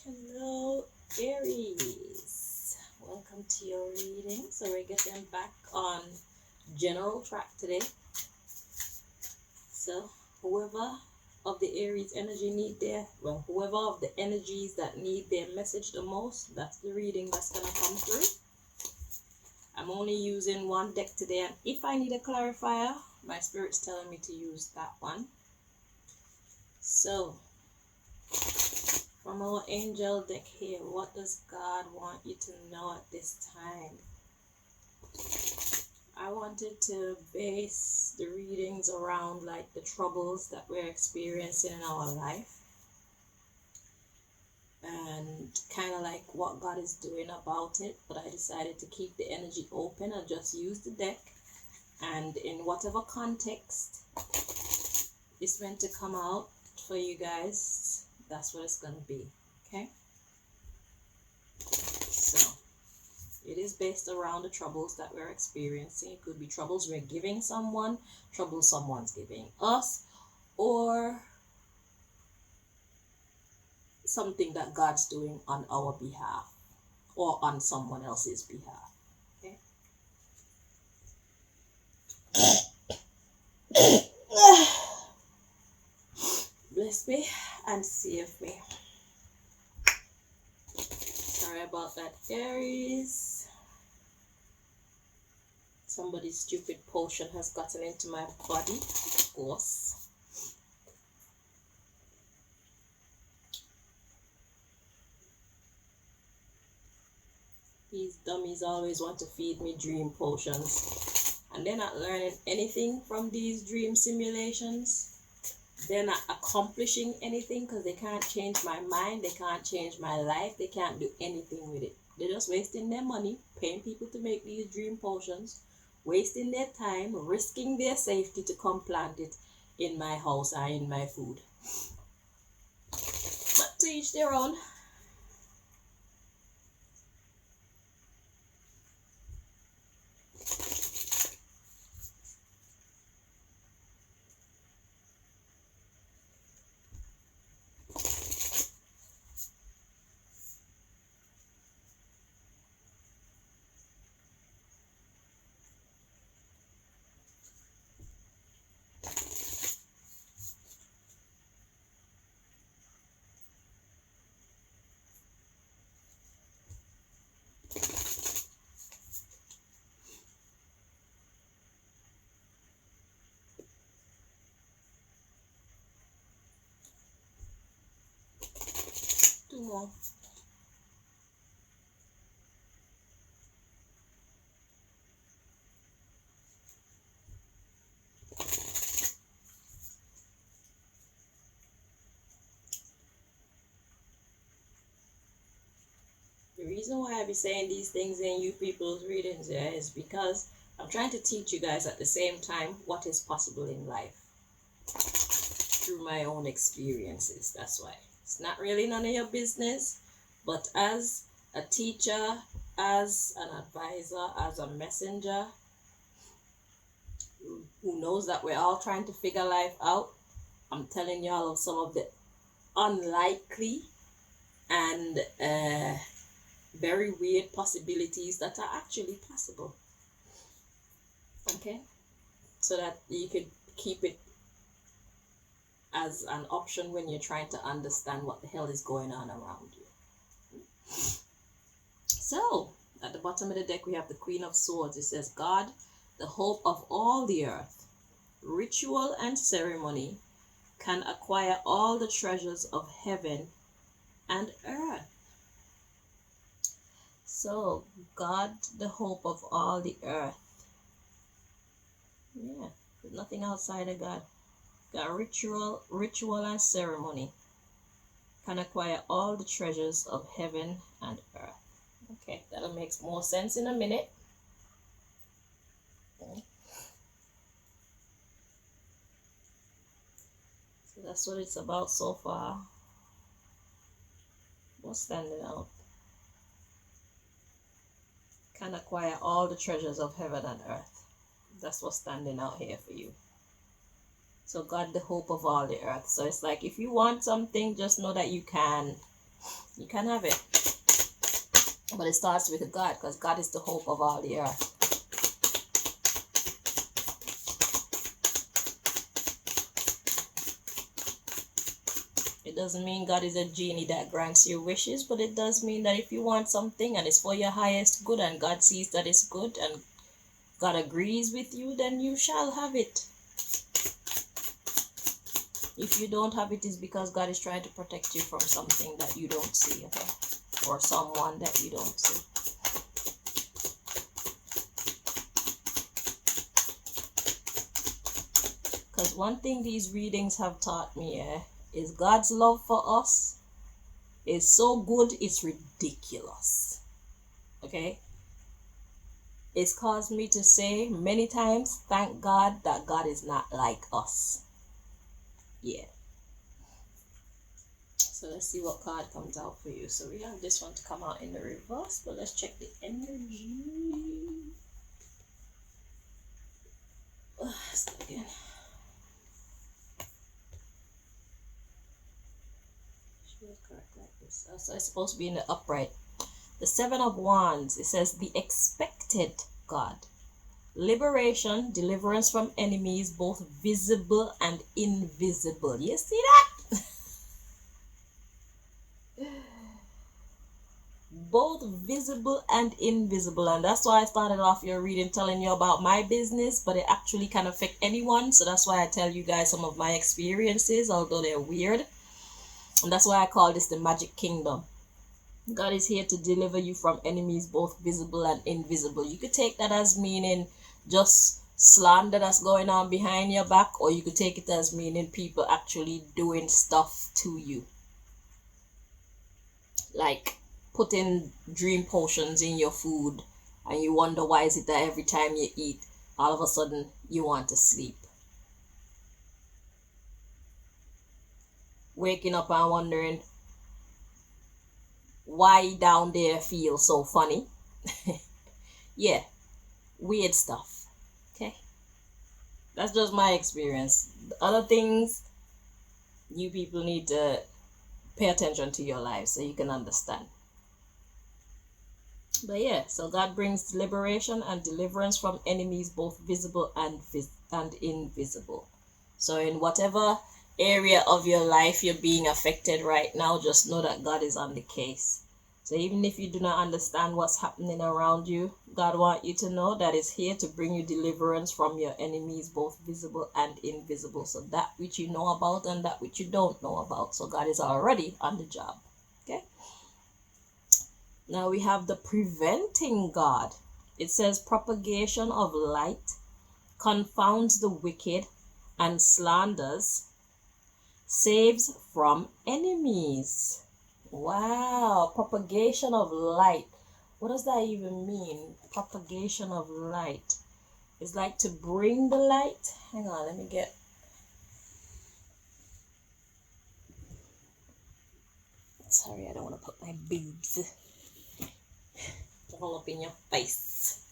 Hello, Aries. Welcome to your reading. So we're getting back on general track today. So whoever of the Aries energy whoever of the energies that need their message the most, that's the reading that's gonna come through. I'm only using one deck today, and if I need a clarifier, my spirit's telling me to use that one. So from our angel deck here, what does God want you to know at this time? I wanted to base the readings around like the troubles that we're experiencing in our life and kind of like what God is doing about it, but I decided to keep the energy open and just use the deck, and in whatever context it's meant to come out for you guys, that's what it's going to be. Okay, so it is based around the troubles that we're experiencing. It could be troubles we're giving someone, troubles someone's giving us, or something that God's doing on our behalf or on someone else's behalf. Okay. Bless me and save me. Sorry about that, Aries. Somebody's stupid potion has gotten into my body, of course. These dummies always want to feed me dream potions, and they're not learning anything from these dream simulations. They're not accomplishing anything because they can't change my mind, they can't change my life, they can't do anything with it. They're just wasting their money, paying people to make these dream potions, wasting their time, risking their safety to come plant it in my house or in my food. But to each their own. Two more. The reason why I be saying these things in you people's readings is because I'm trying to teach you guys at the same time what is possible in life through my own experiences. That's why it's not really none of your business, but as a teacher, as an advisor, as a messenger who knows that we're all trying to figure life out, I'm telling y'all of some of the unlikely and very weird possibilities that are actually possible. Okay, so that you could keep it as an option when you're trying to understand what the hell is going on around you. So at the bottom of the deck we have the Queen of Swords. It says, God, the hope of all the earth, ritual and ceremony can acquire all the treasures of heaven and earth. So God, the hope of all the earth. Yeah, there's nothing outside of God. Got ritual and ceremony can acquire all the treasures of heaven and earth. Okay, that'll make more sense in a minute. Okay. So that's what it's about so far. What's standing out? Can acquire all the treasures of heaven and earth. That's what's standing out here for you. So God, the hope of all the earth. So it's like if you want something, just know that you can. You can have it. But it starts with God, because God is the hope of all the earth. It doesn't mean God is a genie that grants your wishes, but it does mean that if you want something and it's for your highest good and God sees that it's good and God agrees with you, then you shall have it. If you don't have it, it's because God is trying to protect you from something that you don't see, okay? Or someone that you don't see. Because one thing these readings have taught me is God's love for us is so good, it's ridiculous. Okay? It's caused me to say many times, thank God that God is not like us. Yeah. So let's see what card comes out for you. So we have this one to come out in the reverse, but let's check the energy. Start again. So it's supposed to be in the upright. The Seven of Wands, it says the expected God. Liberation, deliverance from enemies, both visible and invisible. You see that? Both visible and invisible. And that's why I started off your reading telling you about my business, but it actually can affect anyone. So that's why I tell you guys some of my experiences, although they're weird. And that's why I call this the Magic Kingdom. God is here to deliver you from enemies, both visible and invisible. You could take that as meaning just slander that's going on behind your back, or you could take it as meaning people actually doing stuff to you. Like putting dream potions in your food, and you wonder why is it that every time you eat, all of a sudden you want to sleep. Waking up and wondering why down there feels so funny. Yeah, weird stuff. Okay, that's just my experience. Other things, you people need to pay attention to your lives so you can understand. But yeah, so God brings liberation and deliverance from enemies, both visible and invisible. So in whatever area of your life you're being affected right now, just know that God is on the case. So even if you do not understand what's happening around you, God wants you to know that it's here to bring you deliverance from your enemies, both visible and invisible. So that which you know about and that which you don't know about. So God is already on the job. Okay. Now we have the preventing God. It says propagation of light, confounds the wicked, and slanders, saves from enemies. Wow, propagation of light. What does that even mean? Propagation of light. It's like to bring the light. Hang on, let me get. Sorry, I don't want to put my boobs all up in your face.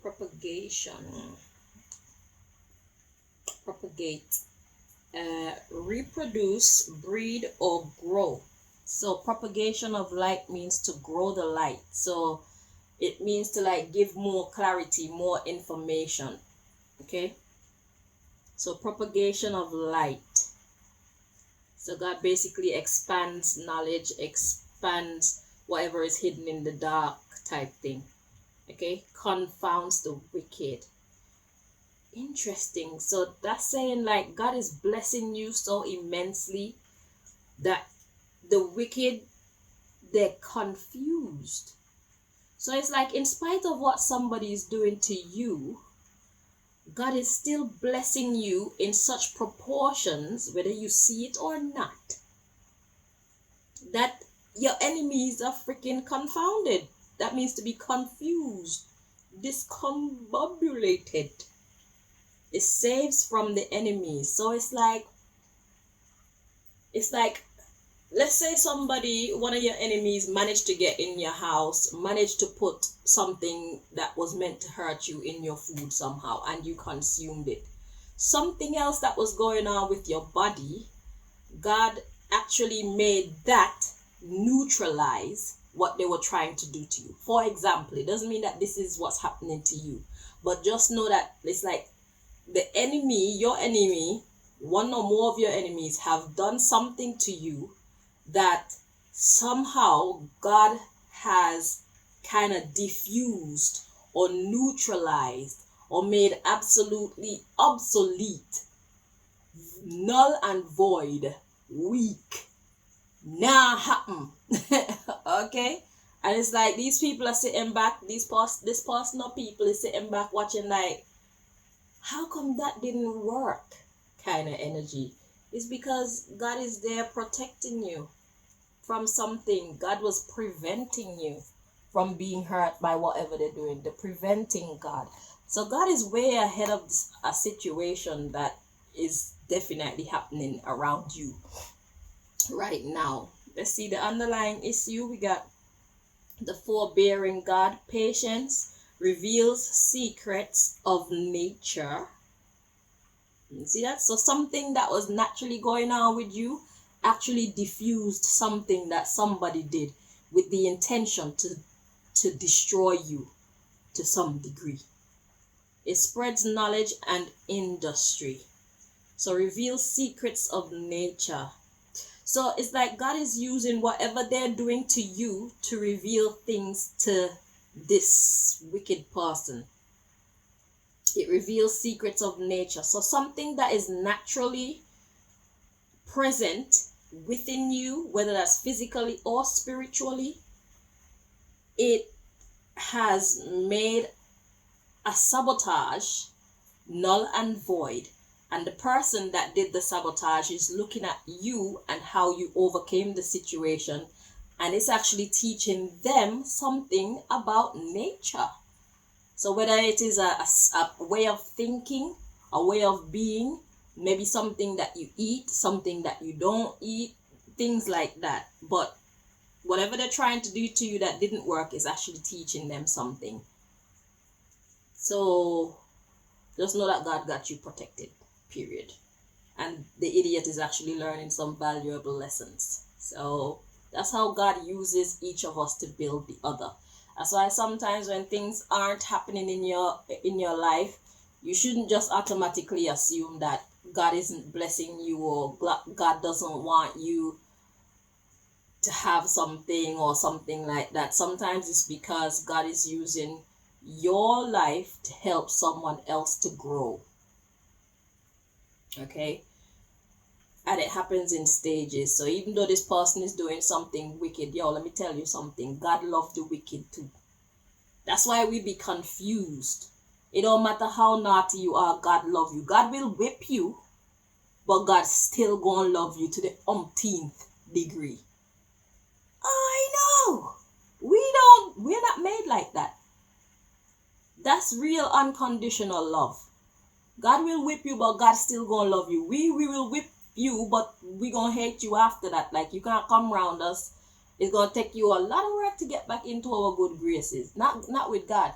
Propagation. Propagate. Reproduce, breed, or grow. So propagation of light means to grow the light. So it means to like give more clarity, more information. Okay. So propagation of light. So God basically expands knowledge, expands whatever is hidden in the dark type thing. Okay. Confounds the wicked. Interesting. So that's saying like God is blessing you so immensely that the wicked, they're confused. So it's like in spite of what somebody is doing to you, God is still blessing you in such proportions, whether you see it or not, that Your enemies are freaking confounded. That means to be confused, discombobulated. It saves from the enemies. So it's like let's say somebody, one of your enemies, managed to get in your house, managed to put something that was meant to hurt you in your food somehow, and you consumed it. Something else that was going on with your body, God actually made that neutralize what they were trying to do to you. For example, it doesn't mean that this is what's happening to you, but just know that it's like the enemy, your enemy, one or more of your enemies have done something to you that somehow God has kind of diffused or neutralized or made absolutely obsolete, null and void, weak, nah happen. Okay? And it's like these people are sitting back, this person of people is sitting back watching like, how come that didn't work? Kind of energy. It's because God is there protecting you from something. God was preventing you from being hurt by whatever they're doing. The preventing God. So God is way ahead of a situation that is definitely happening around you right now. Let's see the underlying issue. We got the forbearing God. Patience reveals secrets of nature. You see that? So something that was naturally going on with you actually diffused something that somebody did with the intention to destroy you to some degree. It spreads knowledge and industry. So reveals secrets of nature. So it's like God is using whatever they're doing to you to reveal things to this wicked person. It reveals secrets of nature. So something that is naturally present within you, whether that's physically or spiritually, it has made a sabotage null and void. And the person that did the sabotage is looking at you and how you overcame the situation, and it's actually teaching them something about nature. So whether it is a way of thinking, a way of being, maybe something that you eat, something that you don't eat, things like that. But whatever they're trying to do to you that didn't work is actually teaching them something. So just know that God got you protected, period. And the idiot is actually learning some valuable lessons. So that's how God uses each of us to build the other. That's why sometimes when things aren't happening in your life, you shouldn't just automatically assume that God isn't blessing you or God doesn't want you to have something or something like that. Sometimes it's because God is using your life to help someone else to grow. Okay? And it happens in stages. So even though this person is doing something wicked, let me tell you something. God loves the wicked too. That's why we be confused. It don't matter how naughty you are, God love you. God will whip you, but God still gonna love you to the umpteenth degree. I know. We're not made like that. That's real unconditional love. God will whip you, but God still gonna love you. We will whip you, but we gonna hate you after that. Like, you can't come around us. It's gonna take you a lot of work to get back into our good graces. Not with God.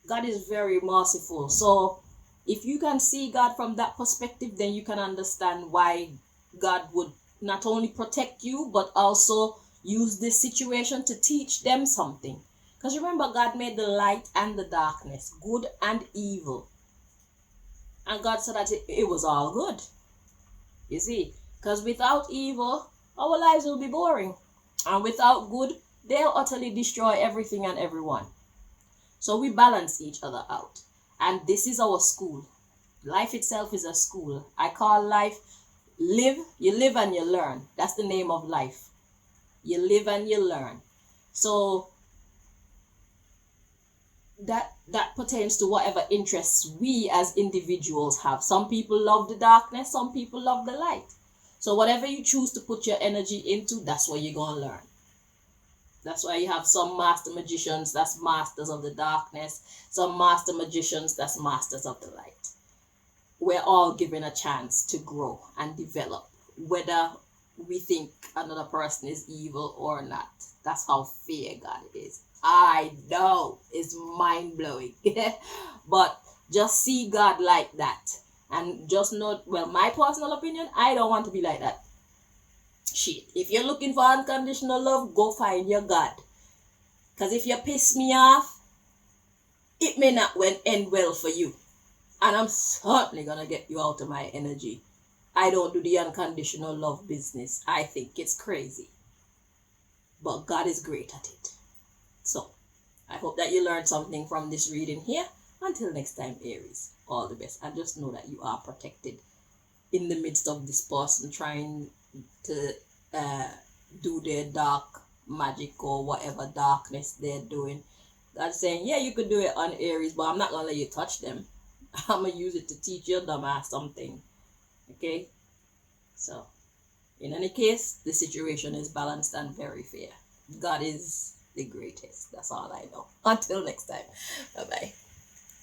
God is very merciful. So if you can see God from that perspective, then you can understand why God would not only protect you, but also use this situation to teach them something. Because remember, God made the light and the darkness, good and evil. And God said that it was all good. You see, because without evil, our lives will be boring. And without good, they'll utterly destroy everything and everyone. So we balance each other out. And this is our school. Life itself is a school. I call life you live and you learn. That's the name of life. You live and you learn. So that pertains to whatever interests we as individuals have. Some people love the darkness, some people love the light. So whatever you choose to put your energy into, that's what you're going to learn. That's why you have some master magicians, that's masters of the darkness. Some master magicians, that's masters of the light. We're all given a chance to grow and develop, whether we think another person is evil or not. That's how fair God is. I know it's mind blowing, but just see God like that, and just know. Well, my personal opinion, I don't want to be like that. Shit, if you're looking for unconditional love, go find your God. Because if you piss me off, it may not end well for you. And I'm certainly going to get you out of my energy. I don't do the unconditional love business. I think it's crazy. But God is great at it. So, I hope that you learned something from this reading here. Until next time, Aries, all the best. And just know that you are protected in the midst of this person trying to do their dark magic or whatever darkness they're doing. God's saying, yeah, you could do it on Aries, but I'm not going to let you touch them. I'm going to use it to teach your dumbass something. Okay? So, in any case, the situation is balanced and very fair. God is the greatest. That's all I know. Until next time. Bye-bye.